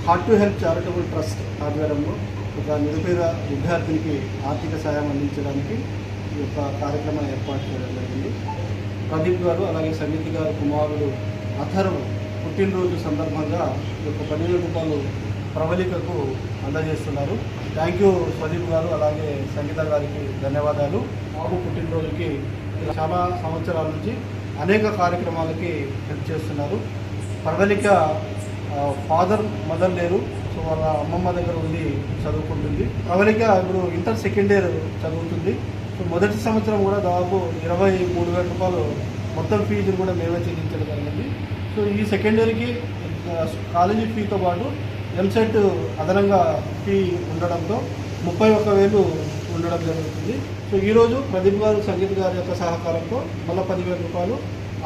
Heart to help charitable trust ఆధ్వర్యంలో ఒక నిరుపేద విద్యార్థినికి ఆర్థిక సాయం అందించడానికి ఈ యొక్క కార్యక్రమాన్ని ఏర్పాటు చేయడం జరిగింది. ప్రదీప్ గారు అలాగే సంగీత గారు కుమారుడు అథర్వ్ పుట్టినరోజు సందర్భంగా ఈ యొక్క 10,000 రూపాయలు ప్రవళికకు అందజేస్తున్నారు. థ్యాంక్ యూ ప్రదీప్ గారు, అలాగే సంగీత గారికి ధన్యవాదాలు. బాబు పుట్టినరోజుకి చాలా సంవత్సరాల నుంచి అనేక కార్యక్రమాలకి హెల్ప్ చేస్తున్నారు. ప్రవళిక ఫాదర్ మదర్ లేరు, సో వాళ్ళ అమ్మమ్మ దగ్గర ఉండి చదువుకుంటుంది. ప్రవళిక ఇప్పుడు ఇంటర్ సెకండ్ ఇయర్ చదువుతుంది. సో మొదటి సంవత్సరం కూడా దాదాపు 23,000 రూపాయలు మొత్తం ఫీజును కూడా మేమే చెల్లించడం జరిగింది. సో ఈ సెకండ్ ఇయర్కి కాలేజీ ఫీతో పాటు ఎంసెట్ అదనంగా ఫీ ఉండడంతో 31,000 ఉండడం జరుగుతుంది. సో ఈరోజు ప్రదీప్ గారు సంగీత్ గారి యొక్క సహకారంతో మళ్ళీ 10,000 రూపాయలు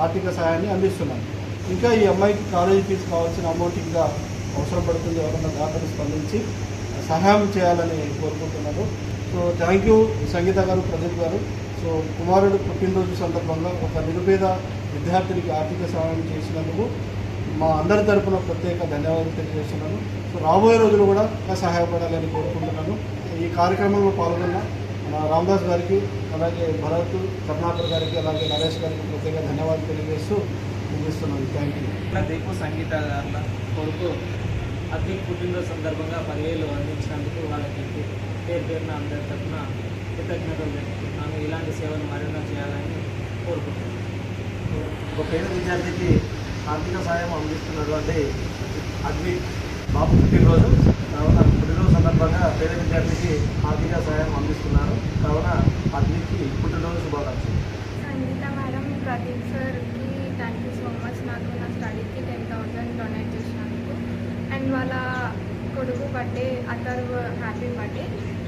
ఆర్థిక సహాయాన్ని అందిస్తున్నాను. ఇంకా ఈ అమ్మాయికి కాలేజీ ఫీజు కావాల్సిన అమౌంట్ ఇంకా అవసరం పడుతుంది. ఎవరైనా దాతలు స్పందించి సహాయం చేయాలని కోరుకుంటున్నారు. సో థ్యాంక్ యూ సంగీత గారు, ప్రదీప్ గారు. సో కుమారుడు పుట్టినరోజు సందర్భంగా ఒక నిరుపేద విద్యార్థినికి ఆర్థిక సహాయం చేసినందుకు మా అందరి తరఫున ప్రత్యేక ధన్యవాదాలు తెలియజేస్తున్నాను. సో రాబోయే రోజులు కూడా సహాయపడాలని కోరుకుంటున్నాను. ఈ కార్యక్రమంలో పాల్గొన్న రామదాస్ గారికి, అలాగే భరత్ కరుణాకర్ గారికి, అలాగే నరేష్ గారికి ప్రత్యేక ధన్యవాదాలు తెలియజేస్తూ ముగిస్తున్నాను. Thank you. దీపు సంగీత గారి కొడుకు అద్విక్ పుట్టినరోజు సందర్భంగా 10,000 అందించినందుకు వాళ్ళకి పేరున అందరి తరఫున కృతజ్ఞతలు చెప్తున్నాను. ఇలాంటి సేవలు మరింత చేయాలని కోరుకుంటున్నాను. ఒక పేద విద్యార్థికి ఆర్థిక సాయం అందిస్తున్నారు అంటే అద్విక్ బాబు పుట్టినరోజు కావున పుట్టినరోజు సందర్భంగా పేద విద్యార్థికి ఆర్థిక సాయం అందిస్తున్నారు. కావున అద్విక్కి పుట్టినరోజు శుభాకాంక్షలు. సంగీత మేడం, ప్రదీప్ సార్కి థ్యాంక్ యూ సో మచ్. నాకు నా స్టడీకి 10,000 డొనేట్ చేసినందుకు. అండ్ వాళ్ళ కొడుకు బర్త్డే అథర్వ్ హ్యాపీ బర్త్డే.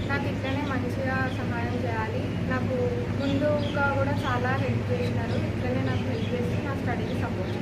నాకు ఇట్లనే మంచిగా సహాయం చేయాలి. నాకు ముందుగా కూడా చాలా హెల్ప్ చేసినారు. ఇట్లనే నాకు హెల్ప్ చేసి నా స్టడీకి సపోర్ట్